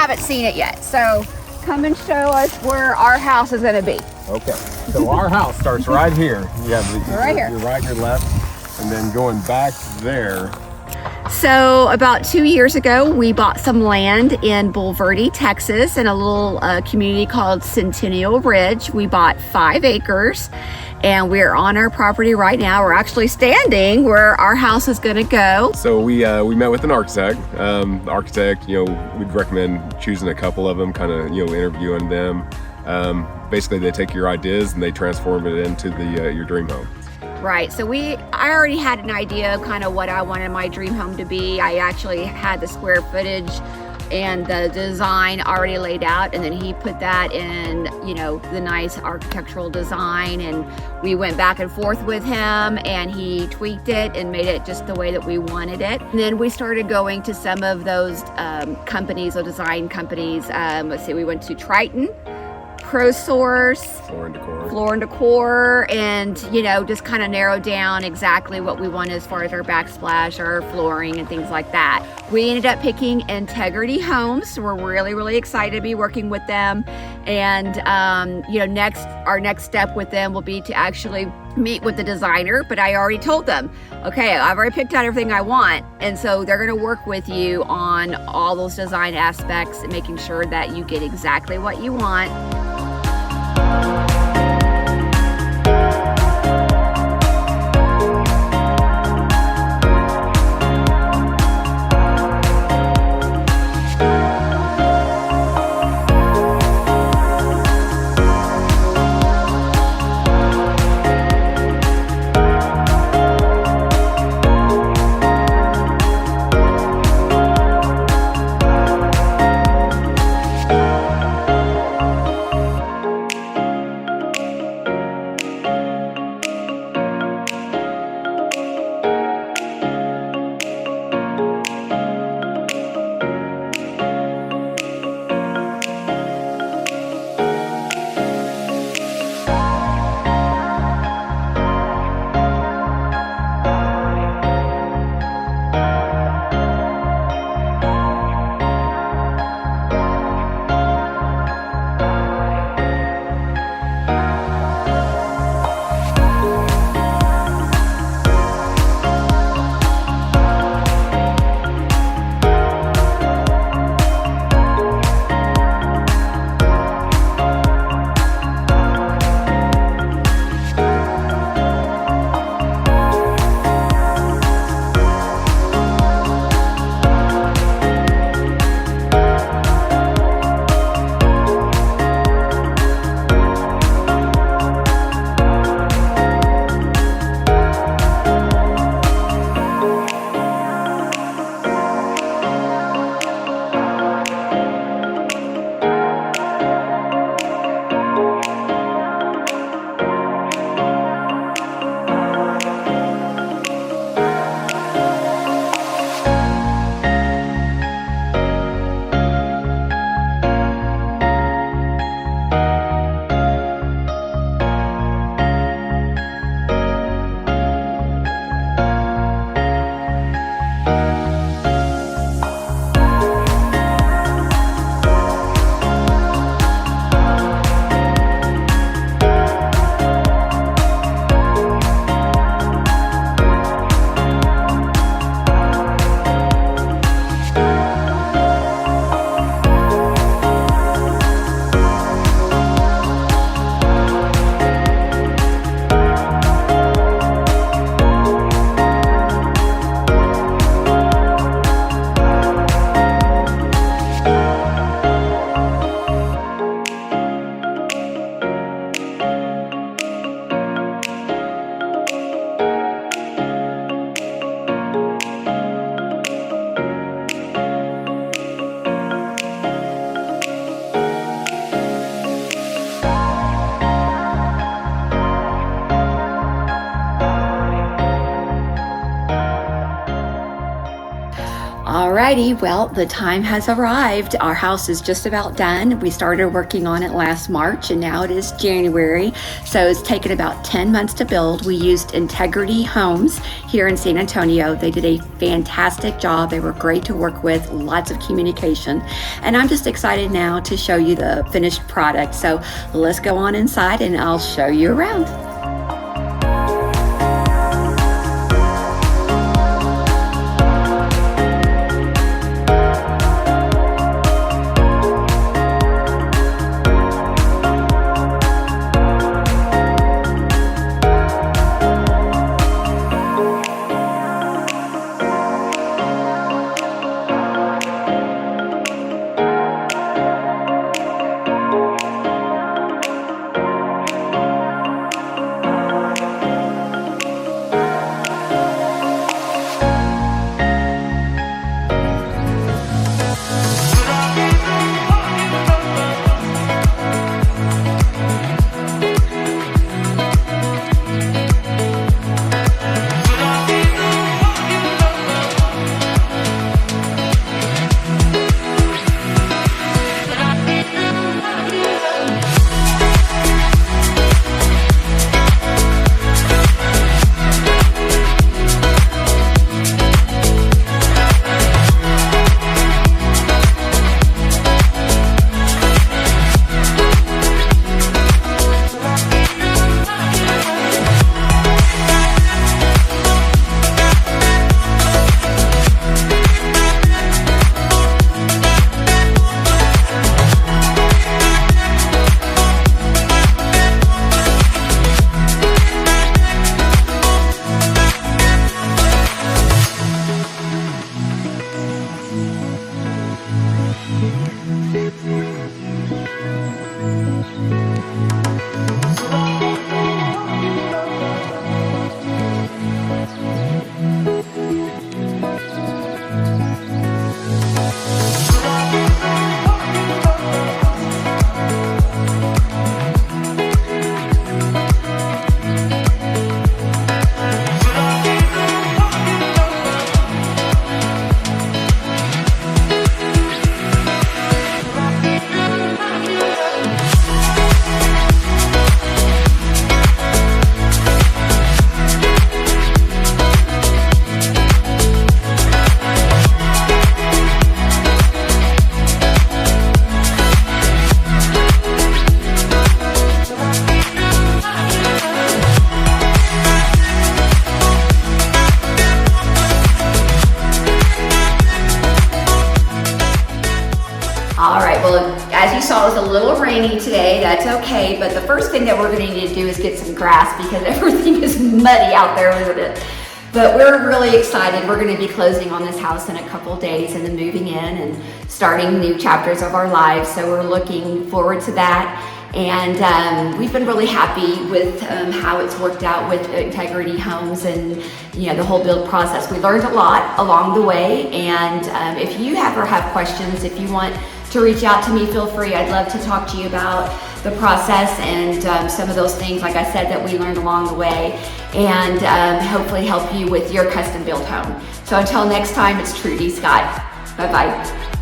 haven't seen it yet. So come and show us where our house is gonna be. Okay, so our house starts right here. You have Right here. your right, your left, and then going back there. So about 2 years ago, we bought some land in Bulverde, Texas, in a little community called Centennial Ridge. We bought 5 acres, and we're on our property right now. We're actually standing where our house is going to go. So we met with an architect. The architect, we'd recommend choosing a couple of them, kind of interviewing them. Basically, they take your ideas and they transform it into your dream home. Right, so I already had an idea of kind of what I wanted my dream home to be. I actually had the square footage and the design already laid out, and then he put that in, the nice architectural design, and we went back and forth with him, and he tweaked it and made it just the way that we wanted it. And then we started going to some of those companies, or design companies. Let's see, we went to Triton, ProSource, Floor and Decor, and just kind of narrowed down exactly what we want as far as our backsplash, our flooring, and things like that. We ended up picking Integrity Homes, so we're really, really excited to be working with them. And our next step with them will be to actually meet with the designer. But I already told them, okay, I've already picked out everything I want, and so they're going to work with you on all those design aspects and making sure that you get exactly what you want. Alrighty, well, the time has arrived. Our house is just about done. We started working on it last March and now it is January. So it's taken about 10 months to build. We used Integrity Homes here in San Antonio. They did a fantastic job. They were great to work with, lots of communication. And I'm just excited now to show you the finished product. So let's go on inside and I'll show you around. All right, well, as you saw, it was a little rainy today. That's okay, but the first thing that we're gonna need to do is get some grass because everything is muddy out there, isn't it? But we're really excited. We're gonna be closing on this house in a couple days and then moving in and starting new chapters of our lives. So we're looking forward to that. And we've been really happy with how it's worked out with Integrity Homes and the whole build process. We learned a lot along the way, and if you ever have questions, if you want to reach out to me, feel free. I'd love to talk to you about the process and some of those things, like I said, that we learned along the way, and hopefully help you with your custom built home. So until next time, it's Trudy Scott. Bye-bye.